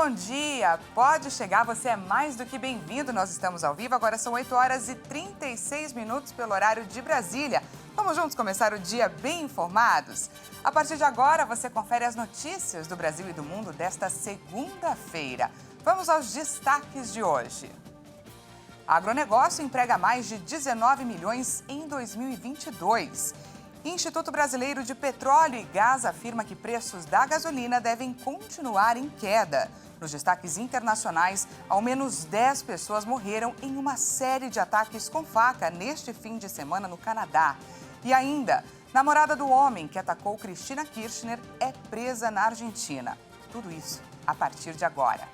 bom dia! Pode chegar, você é mais do que bem-vindo. Nós estamos ao vivo, agora são 8 horas e 36 minutos pelo horário de Brasília. Vamos juntos começar o dia bem informados? A partir de agora, você confere as notícias do Brasil e do mundo desta segunda-feira. Vamos aos destaques de hoje. Agronegócio emprega mais de 19 milhões em 2022. Instituto Brasileiro de Petróleo e Gás afirma que preços da gasolina devem continuar em queda. Nos destaques internacionais, ao menos 10 pessoas morreram em uma série de ataques com faca neste fim de semana no Canadá. E ainda, namorada do homem que atacou Cristina Kirchner é presa na Argentina. Tudo isso a partir de agora.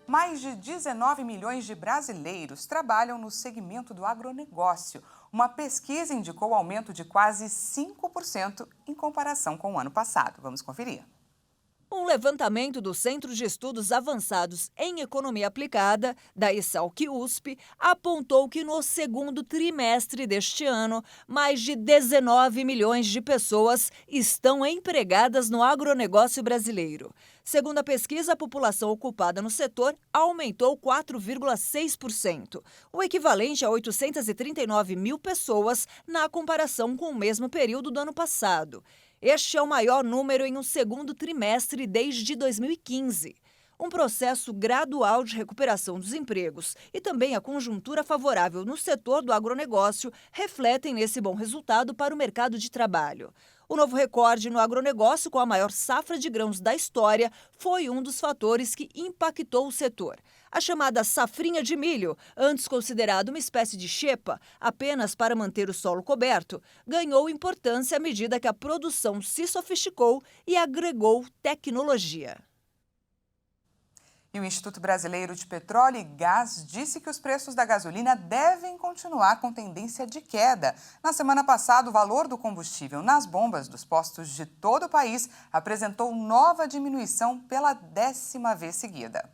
Mais de 19 milhões de brasileiros trabalham no segmento do agronegócio. Uma pesquisa indicou o aumento de quase 5% em comparação com o ano passado. Vamos conferir. Um levantamento do Centro de Estudos Avançados em Economia Aplicada, da ESALQ-USP, apontou que no segundo trimestre deste ano, mais de 19 milhões de pessoas estão empregadas no agronegócio brasileiro. Segundo a pesquisa, a população ocupada no setor aumentou 4,6%, o equivalente a 839 mil pessoas na comparação com o mesmo período do ano passado. Este é o maior número em um segundo trimestre desde 2015. Um processo gradual de recuperação dos empregos e também a conjuntura favorável no setor do agronegócio refletem nesse bom resultado para o mercado de trabalho. O novo recorde no agronegócio, com a maior safra de grãos da história, foi um dos fatores que impactou o setor. A chamada safrinha de milho, antes considerada uma espécie de xepa, apenas para manter o solo coberto, ganhou importância à medida que a produção se sofisticou e agregou tecnologia. E o Instituto Brasileiro de Petróleo e Gás disse que os preços da gasolina devem continuar com tendência de queda. Na semana passada, o valor do combustível nas bombas dos postos de todo o país apresentou nova diminuição pela 10ª vez seguida.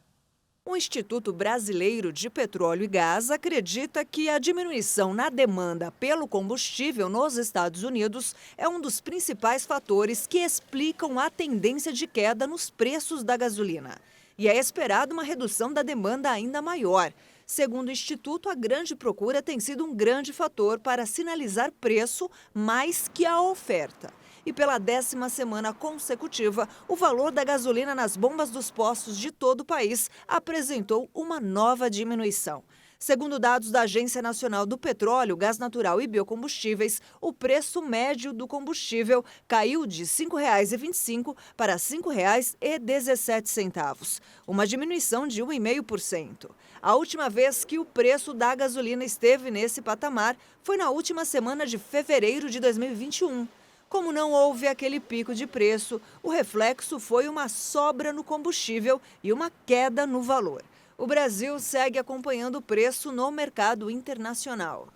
O Instituto Brasileiro de Petróleo e Gás acredita que a diminuição na demanda pelo combustível nos Estados Unidos é um dos principais fatores que explicam a tendência de queda nos preços da gasolina. E é esperada uma redução da demanda ainda maior. Segundo o Instituto, a grande procura tem sido um grande fator para sinalizar preço mais que a oferta. E pela 10ª semana consecutiva, o valor da gasolina nas bombas dos postos de todo o país apresentou uma nova diminuição. Segundo dados da Agência Nacional do Petróleo, Gás Natural e Biocombustíveis, o preço médio do combustível caiu de R$ 5,25 para R$ 5,17, uma diminuição de 1,5%. A última vez que o preço da gasolina esteve nesse patamar foi na última semana de fevereiro de 2021. Como não houve aquele pico de preço, o reflexo foi uma sobra no combustível e uma queda no valor. O Brasil segue acompanhando o preço no mercado internacional.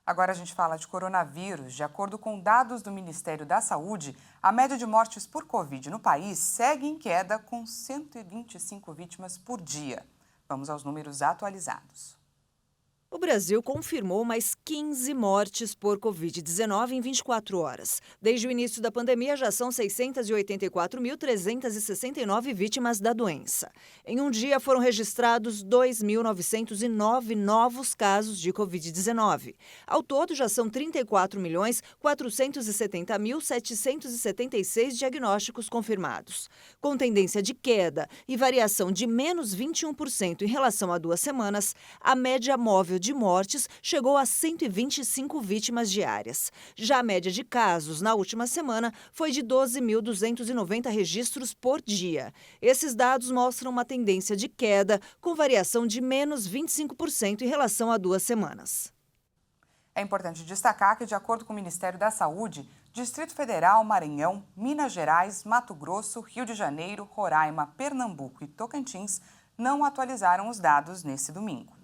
Agora a gente fala de coronavírus. De acordo com dados do Ministério da Saúde, a média de mortes por Covid no país segue em queda, com 125 vítimas por dia. Vamos aos números atualizados. O Brasil confirmou mais 15 mortes por Covid-19 em 24 horas. Desde o início da pandemia, já são 684.369 vítimas da doença. Em um dia, foram registrados 2.909 novos casos de Covid-19. Ao todo, já são 34.470.776 diagnósticos confirmados. Com tendência de queda e variação de menos 21% em relação a 2 semanas, a média móvel de mortes chegou a 125 vítimas diárias. Já a média de casos na última semana foi de 12.290 registros por dia. Esses dados mostram uma tendência de queda, com variação de menos 25% em relação a 2 semanas. É importante destacar que, de acordo com o Ministério da Saúde, Distrito Federal, Maranhão, Minas Gerais, Mato Grosso, Rio de Janeiro, Roraima, Pernambuco e Tocantins não atualizaram os dados nesse domingo.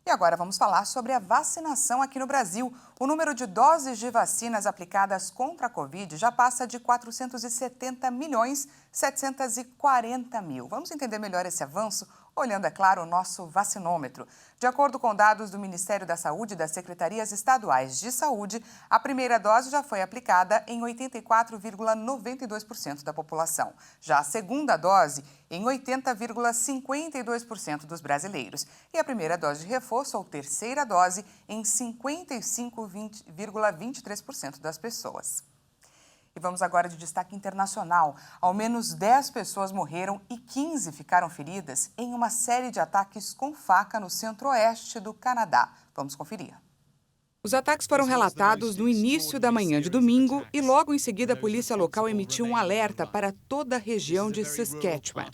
E agora vamos falar sobre a vacinação aqui no Brasil. O número de doses de vacinas aplicadas contra a Covid já passa de 470.740.000. Vamos entender melhor esse avanço? olhando, é claro, o nosso vacinômetro. De acordo com dados do Ministério da Saúde e das Secretarias Estaduais de Saúde, a primeira dose já foi aplicada em 84,92% da população. Já a segunda dose em 80,52% dos brasileiros. E a primeira dose de reforço ou terceira dose em 55,23% das pessoas. E vamos agora de destaque internacional. Ao menos 10 pessoas morreram e 15 ficaram feridas em uma série de ataques com faca no centro-oeste do Canadá. Vamos conferir. Os ataques foram relatados no início da manhã de domingo e logo em seguida a polícia local emitiu um alerta para toda a região de Saskatchewan,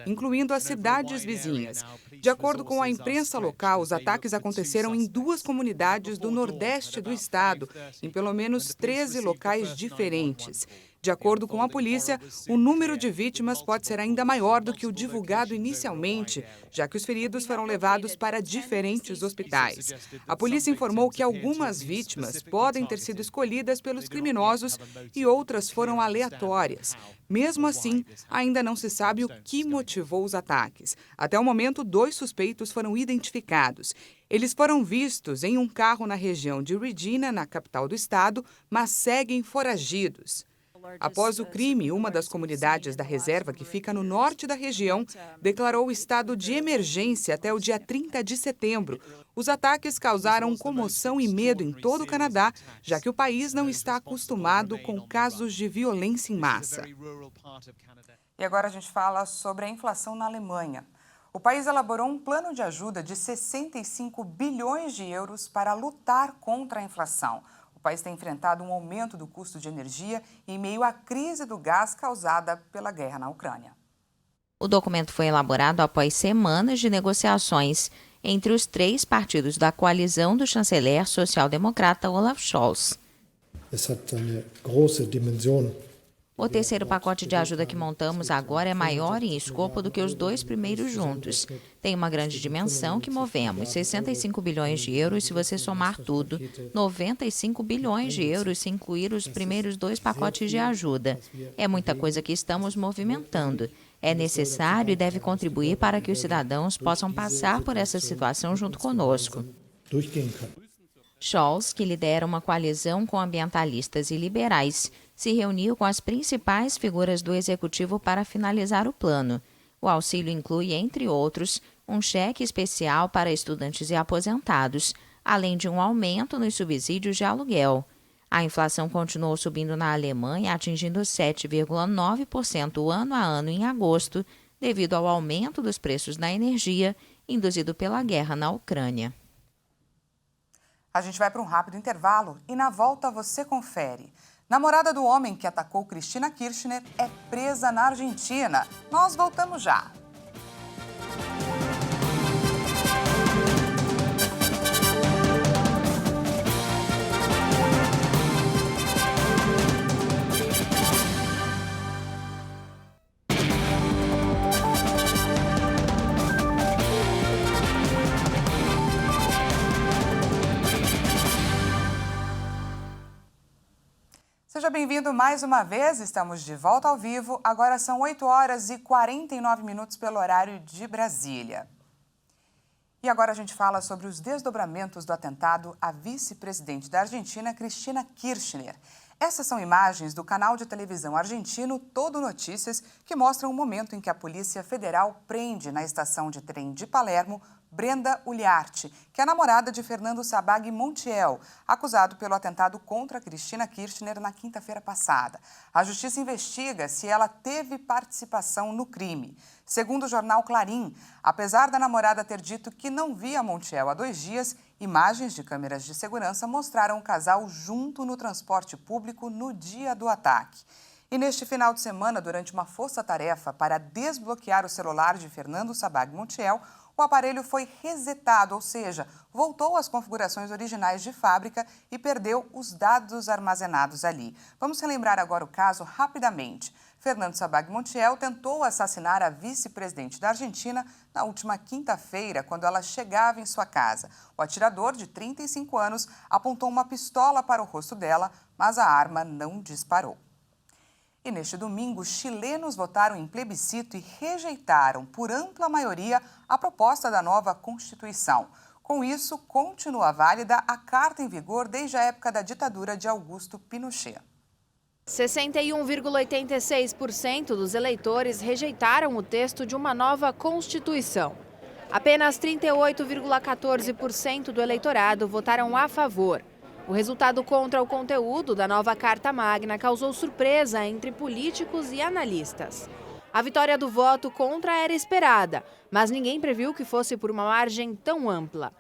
incluindo as cidades vizinhas. De acordo com a imprensa local, os ataques aconteceram em 2 comunidades do nordeste do estado, em pelo menos 13 locais diferentes. De acordo com a polícia, o número de vítimas pode ser ainda maior do que o divulgado inicialmente, já que os feridos foram levados para diferentes hospitais. A polícia informou que algumas vítimas podem ter sido escolhidas pelos criminosos e outras foram aleatórias. Mesmo assim, ainda não se sabe o que motivou os ataques. Até o momento, 2 suspeitos foram identificados. Eles foram vistos em um carro na região de Regina, na capital do estado, mas seguem foragidos. Após o crime, uma das comunidades da reserva, que fica no norte da região, declarou o estado de emergência até o dia 30 de setembro. Os ataques causaram comoção e medo em todo o Canadá, já que o país não está acostumado com casos de violência em massa. E agora a gente fala sobre a inflação na Alemanha. O país elaborou um plano de ajuda de 65 bilhões de euros para lutar contra a inflação. O país tem enfrentado um aumento do custo de energia em meio à crise do gás causada pela guerra na Ucrânia. O documento foi elaborado após semanas de negociações entre os 3 partidos da coalizão do chanceler social-democrata Olaf Scholz. O terceiro pacote de ajuda que montamos agora é maior em escopo do que os 2 primeiros juntos. Tem uma grande dimensão que movemos, 65 bilhões de euros se você somar tudo, 95 bilhões de euros se incluir os primeiros 2 pacotes de ajuda. É muita coisa que estamos movimentando. É necessário e deve contribuir para que os cidadãos possam passar por essa situação junto conosco. Scholz, que lidera uma coalizão com ambientalistas e liberais, se reuniu com as principais figuras do executivo para finalizar o plano. O auxílio inclui, entre outros, um cheque especial para estudantes e aposentados, além de um aumento nos subsídios de aluguel. A inflação continuou subindo na Alemanha, atingindo 7,9% ano a ano em agosto, devido ao aumento dos preços da energia induzido pela guerra na Ucrânia. A gente vai para um rápido intervalo e na volta você confere. Namorada do homem que atacou Cristina Kirchner é presa na Argentina. Nós voltamos já. Seja bem-vindo mais uma vez, estamos de volta ao vivo. Agora são 8h49 pelo horário de Brasília. E agora a gente fala sobre os desdobramentos do atentado à vice-presidente da Argentina, Cristina Kirchner. Essas são imagens do canal de televisão argentino Todo Notícias, que mostram o momento em que a Polícia Federal prende na estação de trem de Palermo Brenda Uliarte, que é namorada de Fernando Sabag Montiel, acusado pelo atentado contra Cristina Kirchner na quinta-feira passada. A justiça investiga se ela teve participação no crime. Segundo o jornal Clarín, apesar da namorada ter dito que não via Montiel há 2 dias, imagens de câmeras de segurança mostraram o casal junto no transporte público no dia do ataque. E neste final de semana, durante uma força-tarefa para desbloquear o celular de Fernando Sabag Montiel, o aparelho foi resetado, ou seja, voltou às configurações originais de fábrica e perdeu os dados armazenados ali. Vamos relembrar agora o caso rapidamente. Fernando Sabag Montiel tentou assassinar a vice-presidente da Argentina na última quinta-feira, quando ela chegava em sua casa. O atirador, de 35 anos, apontou uma pistola para o rosto dela, mas a arma não disparou. E neste domingo, os chilenos votaram em plebiscito e rejeitaram, por ampla maioria, a proposta da nova Constituição. Com isso, continua válida a carta em vigor desde a época da ditadura de Augusto Pinochet. 61,86% dos eleitores rejeitaram o texto de uma nova Constituição. Apenas 38,14% do eleitorado votaram a favor. O resultado contra o conteúdo da nova Carta Magna causou surpresa entre políticos e analistas. A vitória do voto contra era esperada, mas ninguém previu que fosse por uma margem tão ampla.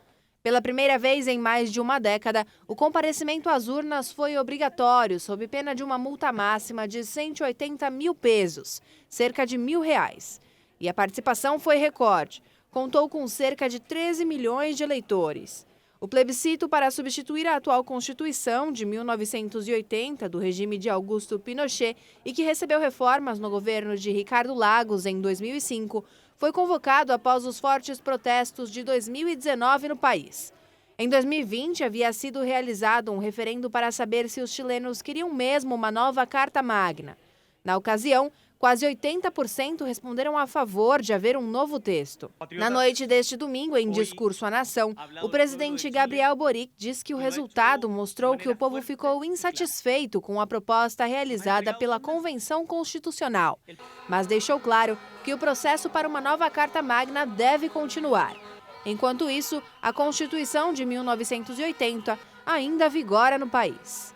Pela primeira vez em mais de uma década, o comparecimento às urnas foi obrigatório, sob pena de uma multa máxima de 180 mil pesos, cerca de R$1.000. E a participação foi recorde, contou com cerca de 13 milhões de eleitores. O plebiscito para substituir a atual Constituição de 1980, do regime de Augusto Pinochet, e que recebeu reformas no governo de Ricardo Lagos em 2005, foi convocado após os fortes protestos de 2019 no país. Em 2020, havia sido realizado um referendo para saber se os chilenos queriam mesmo uma nova Carta Magna. Na ocasião, quase 80% responderam a favor de haver um novo texto. Na noite deste domingo, em discurso à nação, o presidente Gabriel Boric diz que o resultado mostrou que o povo ficou insatisfeito com a proposta realizada pela Convenção Constitucional, mas deixou claro que o processo para uma nova Carta Magna deve continuar. Enquanto isso, a Constituição de 1980 ainda vigora no país.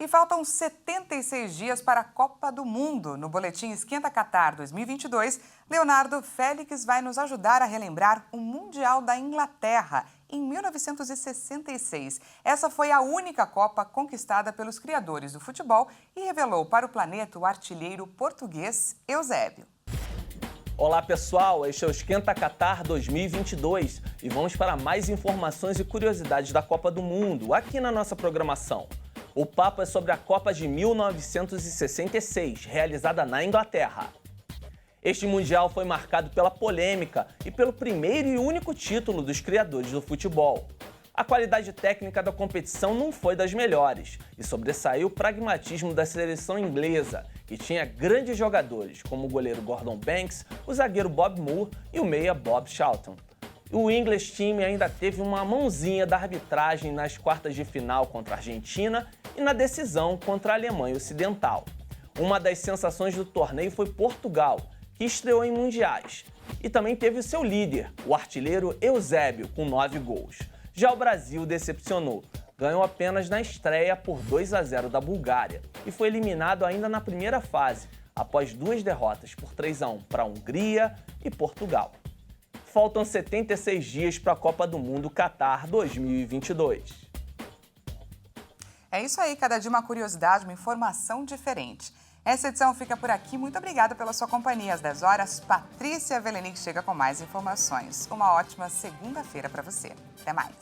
E faltam 76 dias para a Copa do Mundo. No boletim Esquenta Qatar 2022, Leonardo Félix vai nos ajudar a relembrar o Mundial da Inglaterra, em 1966. Essa foi a única Copa conquistada pelos criadores do futebol e revelou para o planeta o artilheiro português Eusébio. Olá pessoal, este é o Esquenta Qatar 2022 e vamos para mais informações e curiosidades da Copa do Mundo aqui na nossa programação. O papo é sobre a Copa de 1966, realizada na Inglaterra. Este Mundial foi marcado pela polêmica e pelo primeiro e único título dos criadores do futebol. A qualidade técnica da competição não foi das melhores e sobressaiu o pragmatismo da seleção inglesa, que tinha grandes jogadores como o goleiro Gordon Banks, o zagueiro Bob Moore e o meia Bob Charlton. O English Team ainda teve uma mãozinha da arbitragem nas quartas de final contra a Argentina e na decisão contra a Alemanha Ocidental. Uma das sensações do torneio foi Portugal, que estreou em mundiais, e também teve o seu líder, o artilheiro Eusébio, com 9 gols. Já o Brasil decepcionou, ganhou apenas na estreia por 2-0 da Bulgária e foi eliminado ainda na primeira fase, após 2 derrotas por 3-1 para a Hungria e Portugal. Faltam 76 dias para a Copa do Mundo Qatar 2022. É isso aí, cada dia uma curiosidade, uma informação diferente. Essa edição fica por aqui. Muito obrigada pela sua companhia. Às 10 horas, Patrícia Velenic chega com mais informações. Uma ótima segunda-feira para você. Até mais.